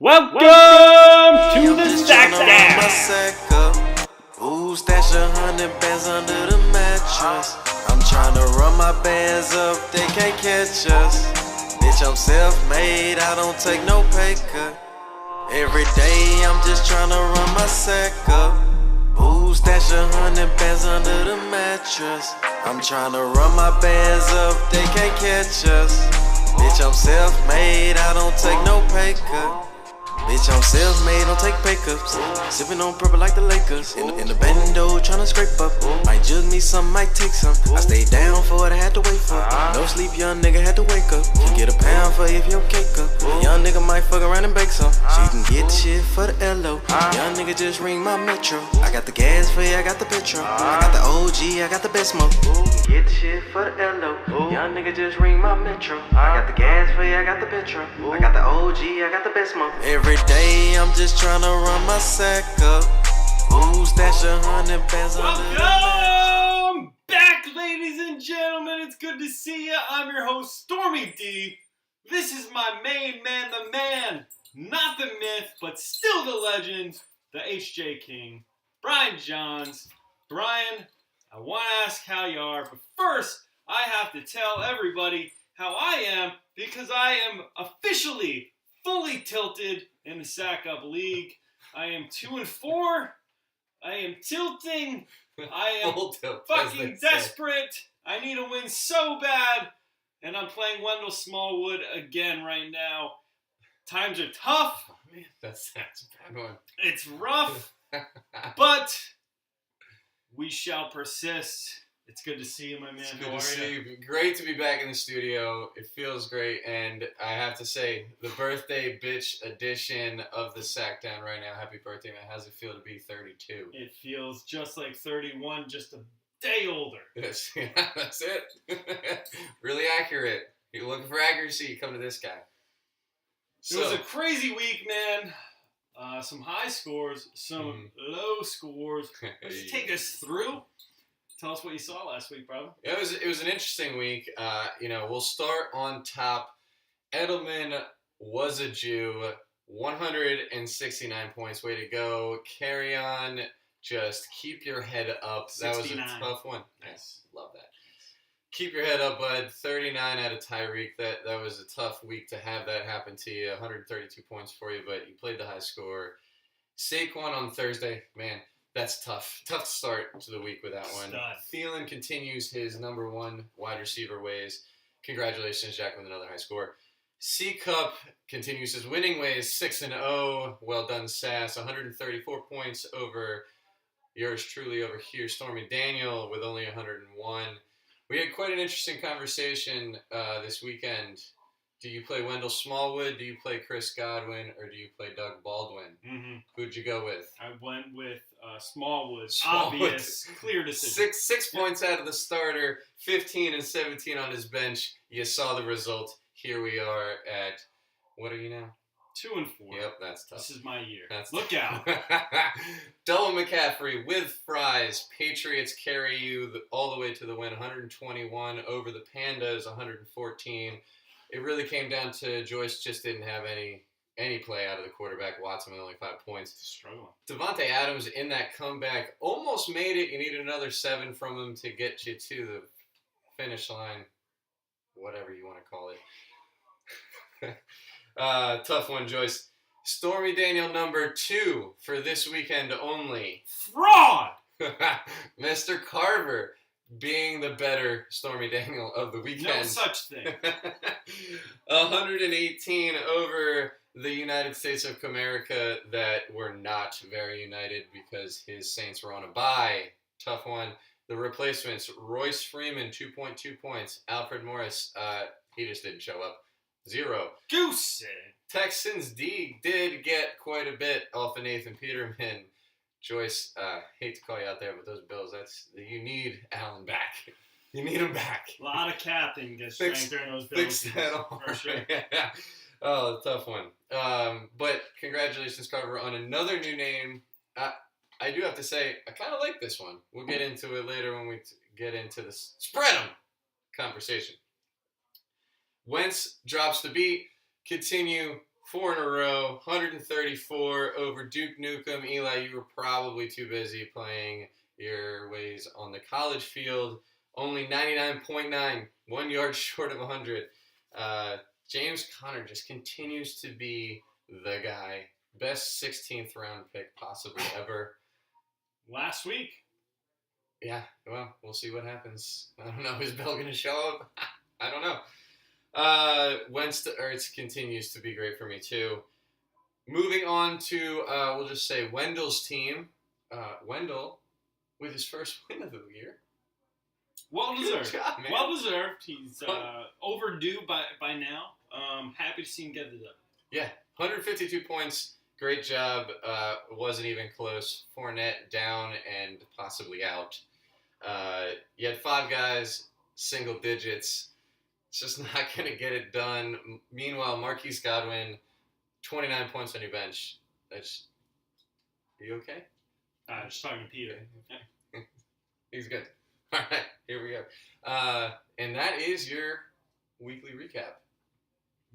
Welcome to the Sackdown. Ooh, stash 100 bands under the mattress. I'm tryna run my bands up, they can't catch us. Bitch, I'm self-made, I don't take no pay cut. Every day I'm just tryna run my sack up. Ooh, stash 100 bands under the mattress. I'm tryna run my bands up, they can't catch us. Bitch, I'm self-made, I don't take no pay cut. Bitch, I'm self-made, don't take pay cups. Sippin' on purple like the Lakers. In the bando, tryna scrape up. Might jug me some, might take some. I stayed down for what I had to wait for. No sleep, young nigga had to wake up. Can get a pound for if your cake up. Young nigga might fuck around and bake some. She can get the shit for the LO. Young nigga just ring my metro. I got the gas for you, I got the petrol. I got the OG, I got the best smoke. Get the shit for the LO. Young nigga just ring my metro. I got the gas for you, I got the petrol. I got the OG, I got the best smoke. Every day I'm just tryna run my sack up. Ooh, stash 100 bands under the Welcome back, ladies and gentlemen. It's good to see you. I'm your host, Stormy D. This is my main man, the man, not the myth, but still the legend, the HJ King, Brian Johns. Brian, I want to ask how you are, but first, I have to tell everybody how I am because I am officially fully tilted in the Sack Up League. I am 2-4. I am tilting. I am fucking desperate. I need a win so bad. And I'm playing Wendell Smallwood again right now. Times are tough. Oh, man, that's a bad one. It's rough. But we shall persist. It's good to see you, my man. It's good to see you. Great to be back in the studio. It feels great, and I have to say, the birthday bitch edition of the Sackdown right now. Happy birthday, man. How's it feel to be 32? It feels just like 31, just a day older. Yes, yeah, that's it. Really accurate. You're looking for accuracy, you come to this guy. It was a crazy week, man. Some high scores, some low scores. Let's take us through. Tell us what you saw last week, brother. It was an interesting week. We'll start on top. Edelman was a Jew. 169 points. Way to go. Carry on. Just keep your head up. 69. That was a tough one. Nice. Love that. Keep your head up, bud. 39 out of Tyreek. That was a tough week to have that happen to you. 132 points for you, but you played the high score. Saquon on Thursday, man. That's tough. Tough to start to the week with that one. Thielen continues his number one wide receiver ways. Congratulations, Jack, with another high score. C-Cup continues his winning ways, 6-0. Well done, Sass. 134 points over yours truly over here, Stormy Daniel, with only 101. We had quite an interesting conversation this weekend. Do you play Wendell Smallwood, do you play Chris Godwin, or do you play Doug Baldwin? Mm-hmm. Who'd you go with? I went with Smallwood. Obvious, clear decision. Six points out of the starter, 15 and 17 on his bench. You saw the result. Here we are at, what are you now? 2-4. Yep, that's tough. This is my year. Look out. Double McCaffrey with fries. Patriots carry you all the way to the win. 121 over the Pandas, 114. It really came down to Joyce just didn't have any play out of the quarterback. Watson with only 5 points. Struggling. Devontae Adams in that comeback almost made it. You need another 7 from him to get you to the finish line. Whatever you want to call it. Tough one, Joyce. Stormy Daniel number 2 for this weekend only. Fraud! Mr. Carver being the better Stormy Daniel of the weekend. No such thing. 118 over the United States of America that were not very united because his Saints were on a bye. Tough one. The replacements, Royce Freeman, 2.2 points. Alfred Morris, he just didn't show up. 0. Goose. Texans D did get quite a bit off of Nathan Peterman. Joyce, hate to call you out there, but those Bills, you need Allen back. You need him back. A lot of capping gets strength during those Bills. Fix that on. For sure. Yeah. Oh, tough one. But congratulations, Carver, on another new name. I do have to say, I kind of like this one. We'll get into it later when we get into the spread 'em conversation. Wentz drops the beat. Continue 4 in a row, 134 over Duke Nukem. Eli, you were probably too busy playing your ways on the college field. Only 99.9, 1 yard short of 100. James Conner just continues to be the guy. Best 16th round pick possibly ever. Last week. Yeah, well, we'll see what happens. I don't know. Is Bell going to show up? I don't know. Wentz to Ertz continues to be great for me, too. Moving on to, we'll just say, Wendell's team. Wendell, with his first win of the year. Well deserved. Good job, man. Well deserved. He's overdue by now. Happy to see him get it up. Yeah, 152 points. Great job. Wasn't even close. Fournette down and possibly out. You had 5 guys, single digits. It's just not going to get it done. Meanwhile, Marquise Godwin, 29 points on your bench. Are you okay? Just talking to Peter. Yeah. He's good. All right, here we go. And that is your weekly recap.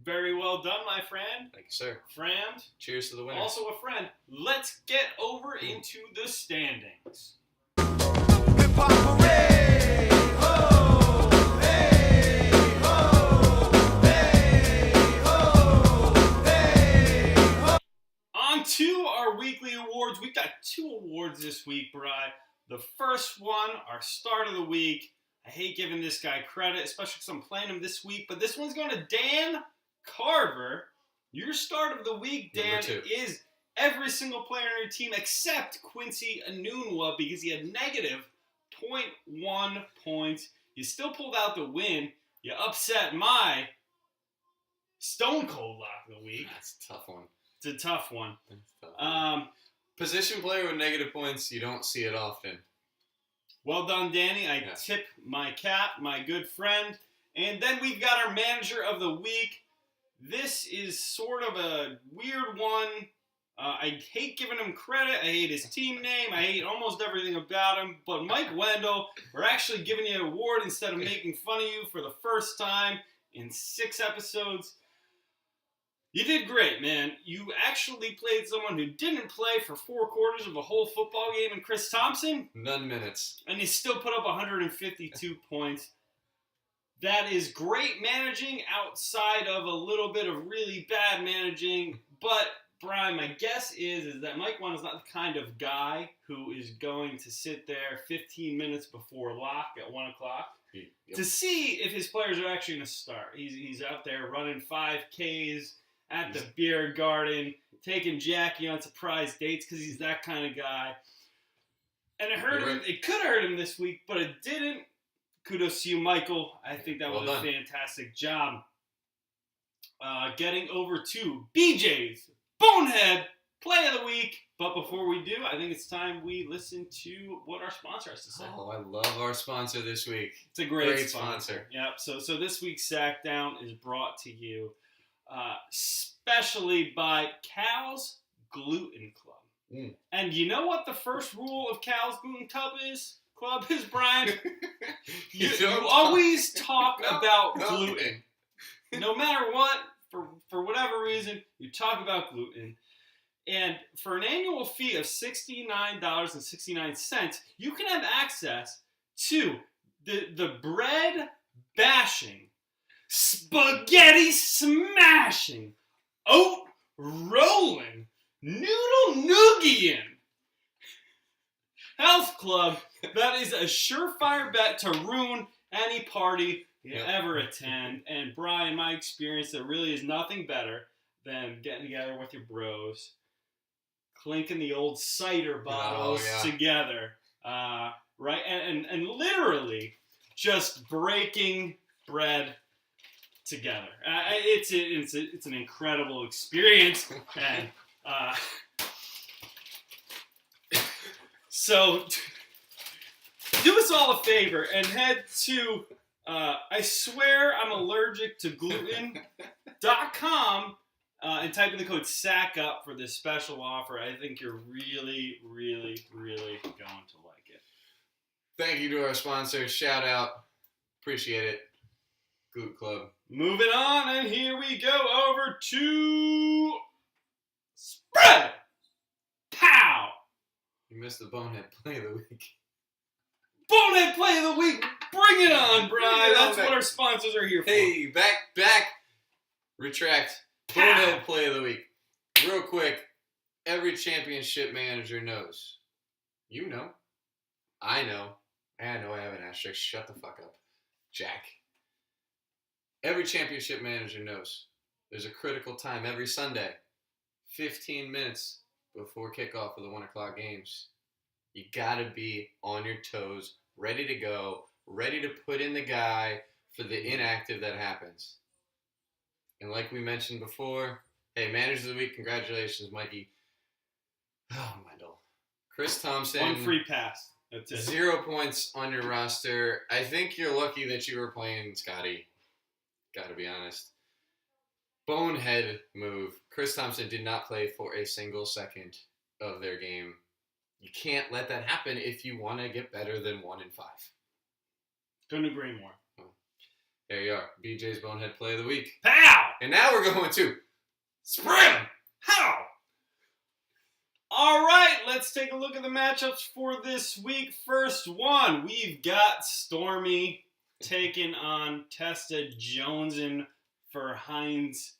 Very well done, my friend. Thank you, sir. Friend. Cheers to the winners. Also a friend. Let's get over into the standings. Hip-hop hooray! Ho! Hey! Ho! Hey! Ho! Hey! Ho! On to our weekly awards. We've got 2 awards this week, Bri. The first one, our start of the week. I hate giving this guy credit, especially because I'm playing him this week, but this one's going to Dan Carver. Your start of the week, Dan, is every single player on your team except Quincy Enunwa because he had negative 0.1 points. You still pulled out the win. You upset my Stone Cold Lock of the week. That's a tough one. It's a tough one. Position player with negative points, you don't see it often. Well done, Danny. I tip my cap, my good friend. And then we've got our manager of the week. This is sort of a weird one. I hate giving him credit. I hate his team name. I hate almost everything about him. But Mike Wendell, we're actually giving you an award instead of making fun of you for the first time in 6 episodes. You did great, man. You actually played someone who didn't play for 4 quarters of a whole football game in Chris Thompson. None minutes. And he still put up 152 points. That is great managing outside of a little bit of really bad managing. But, Brian, my guess is that Mike Wendell's not the kind of guy who is going to sit there 15 minutes before lock at 1 o'clock to see if his players are actually going to start. He's out there running 5Ks at the beer garden, taking Jackie on surprise dates because he's that kind of guy. And it hurt him. It could have hurt him this week, but it didn't. Kudos to you, Michael. I think that was a fantastic job. Getting over to BJ's Bonehead Play of the Week. But before we do, I think it's time we listen to what our sponsor has to say. Oh, I love our sponsor this week. It's a great sponsor. Yep. So this week's Sackdown is brought to you especially by Cal's Gluten Club. Mm. And you know what the first rule of Cal's Gluten Club is, Brian? you always talk about gluten. No matter what, for whatever reason, you talk about gluten. And for an annual fee of $69.69, you can have access to the bread bashing, spaghetti smashing, oat rolling, noodle noogian health club that is a surefire bet to ruin any party you ever attend. And Brian, my experience, there really is nothing better than getting together with your bros, clinking the old cider bottles together, right? And literally just breaking bread together. It's an incredible experience. And so do us all a favor and head to I swear I'm allergic to gluten.com and type in the code SACKUP for this special offer. I think you're really, really, really going to like it. Thank you to our sponsors. Shout out. Appreciate it. Gluten Club. Moving on, and here we go over to Spread. Pow! You missed the bonehead play of the week. Bonehead play of the week. Bring it on, Brian. That's back. what our sponsors are here for. Hey, back. Retract. Pow. Bonehead play of the week. Real quick, every championship manager knows. You know. I know. I know I have an asterisk. Shut the fuck up, Jack. Every championship manager knows there's a critical time every Sunday, 15 minutes before kickoff of the 1 o'clock games. You gotta be on your toes, ready to go, ready to put in the guy for the inactive that happens. And like we mentioned before, hey, manager of the week, congratulations, Mikey. Oh, Wendell. Chris Thompson. One free pass. That's it. 0 points on your roster. I think you're lucky that you were playing Scotty. Gotta be honest. Bonehead move. Chris Thompson did not play for a single second of their game. You can't let that happen if you want to get better than 1-5. Couldn't agree more. There you are. BJ's Bonehead play of the week. Pow! And now we're going to Spread. How? All right, let's take a look at the matchups for this week. First one, we've got Stormy taking on Testa Jonesin for Heinz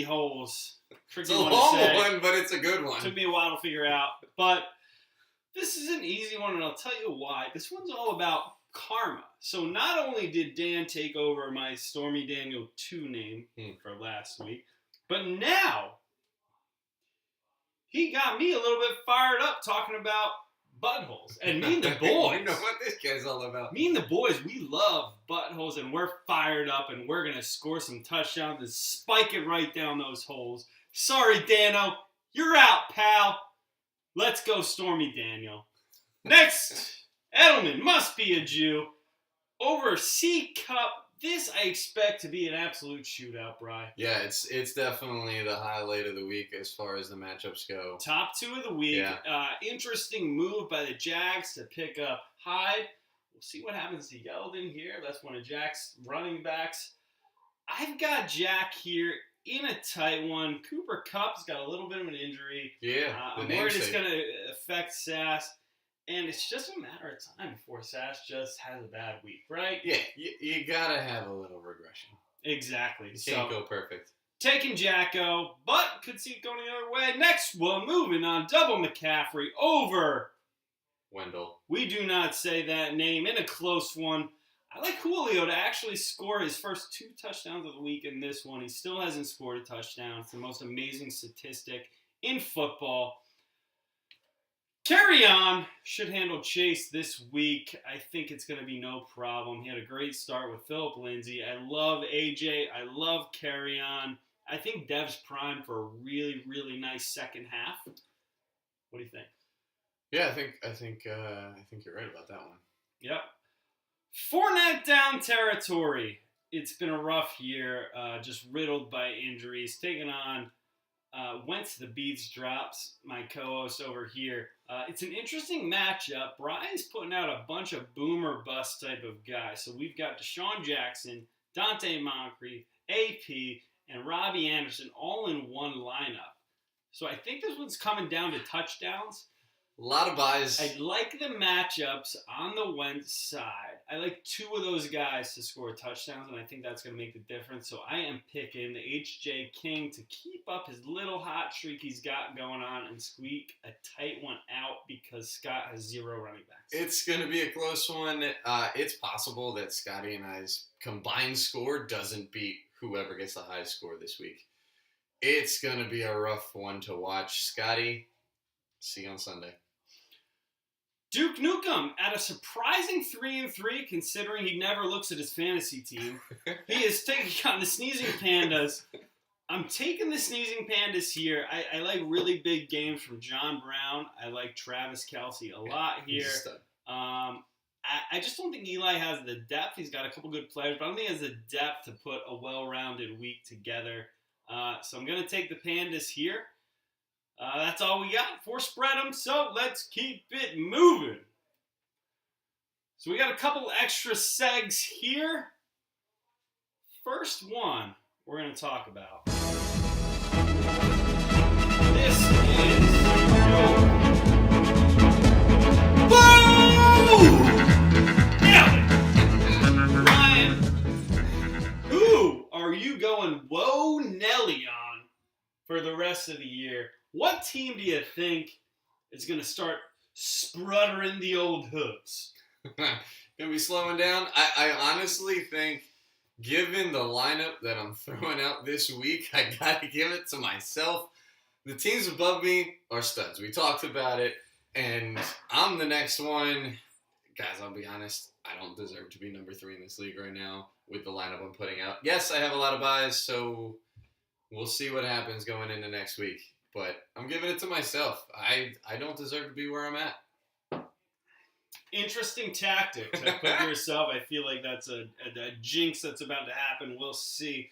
holes. It's a long one, but it's a good one. Took me a while to figure out, but this is an easy one, and I'll tell you why. This one's all about karma. So not only did Dan take over my Stormy Daniel 2 name for last week, but now he got me a little bit fired up talking about buttholes. And me and the boys. You know what this guy's all about. Me and the boys, we love buttholes, and we're fired up, and we're going to score some touchdowns and spike it right down those holes. Sorry, Dano. You're out, pal. Let's go, Stormy Daniel. Next, Edelman must be a Jew. Over C Cup. This I expect to be an absolute shootout, Bri. Yeah, it's definitely the highlight of the week as far as the matchups go. Top 2 of the week. Yeah. Interesting move by the Jags to pick up Hyde. We'll see what happens to Yeldon here. That's one of Jack's running backs. I've got Jack here in a tight one. Cooper Kupp's got a little bit of an injury. Yeah, I'm worried it's going to affect Sass. And it's just a matter of time before Sass just has a bad week, right? Yeah, you gotta have a little regression. Exactly. You can't go perfect. Taking Jacko, but could see it going the other way. Next one, moving on, double McCaffrey over Wendell. We do not say that name in a close one. I like Julio to actually score his first 2 touchdowns of the week in this one. He still hasn't scored a touchdown. It's the most amazing statistic in football. Carry on should handle Chase this week. I think it's going to be no problem. He had a great start with Philip Lindsay. I love AJ. I love Carry On. I think Dev's primed for a really, really nice second half. What do you think? Yeah, I think you're right about that one. Yep. Fournette down territory. It's been a rough year, just riddled by injuries. Taking on Wentz the Beats drops, my co-host over here. It's an interesting matchup. Brian's putting out a bunch of boomer bust type of guys. So we've got Deshaun Jackson, Dante Moncrief, AP, and Robbie Anderson all in one lineup. So I think this one's coming down to touchdowns. A lot of buys. I like the matchups on the Wentz side. I like 2 of those guys to score touchdowns, and I think that's going to make the difference. So I am picking the H.J. King to keep up his little hot streak he's got going on and squeak a tight one out because Scott has 0 running backs. It's going to be a close one. It's possible that Scotty and I's combined score doesn't beat whoever gets the highest score this week. It's going to be a rough one to watch. Scotty, see you on Sunday. Duke Nukem at a surprising 3-3, considering he never looks at his fantasy team. He is taking on the Sneezing Pandas. I'm taking the Sneezing Pandas here. I like really big games from John Brown. I like Travis Kelce a lot here. I just don't think Eli has the depth. He's got a couple good players, but I don't think he has the depth to put a well-rounded week together. So I'm going to take the Pandas here. That's all we got for Spread 'em, so let's keep it moving. So we got a couple extra segs here. first one we're going to talk about. This is Whoa! Nelly! Ryan, who are you going whoa Nelly on for the rest of the year? What team do you think is going to start spruttering the old hooves? Gonna be slowing down. I honestly think, given the lineup that I'm throwing out this week, I gotta give it to myself. The teams above me are studs. We talked about it, and I'm the next one. Guys, I'll be honest, I don't deserve to be number 3 in this league right now with the lineup I'm putting out. Yes, I have a lot of buys, so we'll see what happens going into next week. But I'm giving it to myself. I don't deserve to be where I'm at. Interesting tactic to put yourself. I feel like that's a jinx that's about to happen. We'll see.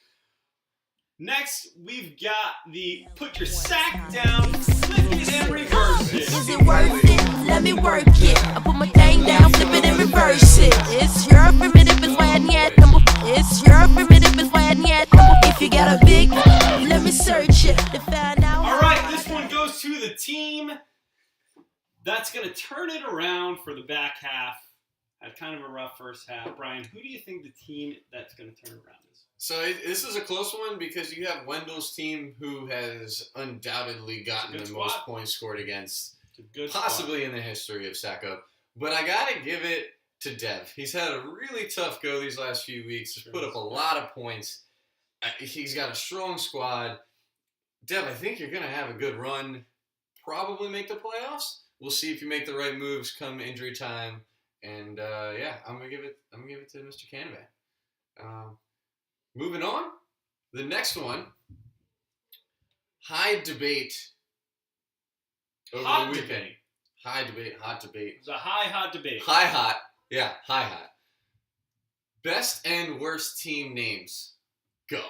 Next, we've got the put your sack down, flip it and reverse it. Is it worth it? Let me work it. I put my thing down, flip it and reverse it. It's your primitive, it's why I need It's your primitive, it's why I need If you got a big, let me search it to find out. All right, this one goes to the team that's going to turn it around for the back half. Had kind of a rough first half. Brian, who do you think the team that's going to turn around is? So this is a close one because you have Wendell's team, who has undoubtedly gotten the most points scored against, possibly in the history of Sack Up. But I got to give it to Dev. He's had a really tough go these last few weeks. He's put up a lot of points. He's got a strong squad. Dev, I think you're going to have a good run. Probably make the playoffs. We'll see if you make the right moves come injury time. And I'm gonna give it to Mr. Canavan. Moving on, the next one, high debate over the weekend. Debate. Hot debate. It's a hot debate. High hot. Best and worst team names. Go.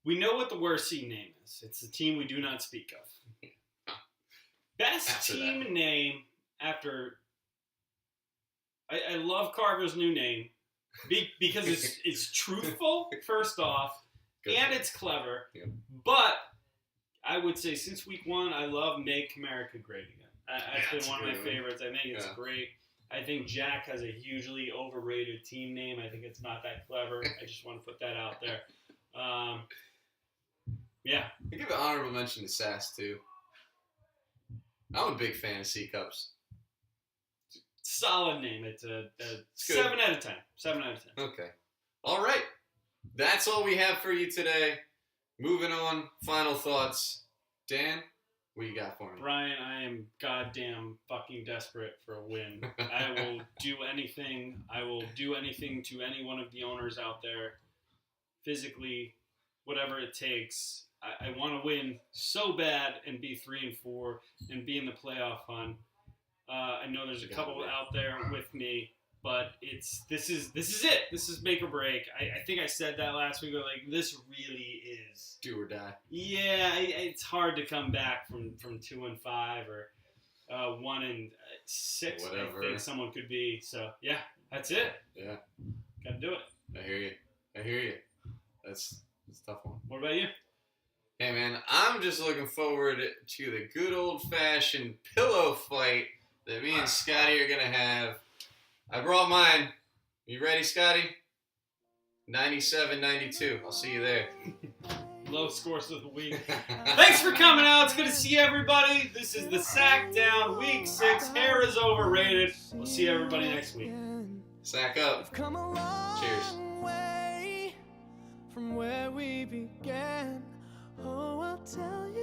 We know what the worst team name is. It's the team we do not speak of. Best After team that. name after. I love Carver's new name because it's truthful, first off, and it's clever. Yeah. But I would say since week 1, I love Make America Great Again. It's been one of my favorites. I think it's great. I think Jack has a hugely overrated team name. I think it's not that clever. I just want to put that out there. Yeah. I give an honorable mention to Sass, too. I'm a big fan of C-Cups. Solid name. It's a 7 out of 10. 7 out of 10. Okay. All right. That's all we have for you today. Moving on. Final thoughts. Dan, what you got for me? Brian, I am goddamn fucking desperate for a win. I will do anything. I will do anything to any one of the owners out there. Physically, whatever it takes. I want to win so bad and be 3-4 and be in the playoff hunt. I know there's a couple out there with me, but this is it. This is make or break. I think I said that last week. Like, this really is do or die. Yeah, it's hard to come back from 2-5 or 1-6. Whatever. I think someone could be. So yeah, that's it. Yeah, gotta do it. I hear you. That's a tough one. What about you? Hey man, I'm just looking forward to the good old-fashioned pillow fight that me and Scotty are gonna have. I brought mine. You ready, Scotty? 97-92. I'll see you there. Low scores of the week. Thanks for coming out. It's good to see everybody. This is the Sackdown Week 6. Hair is overrated. We'll see everybody next week. Sack up. Cheers. From where we began, oh, I'll tell you.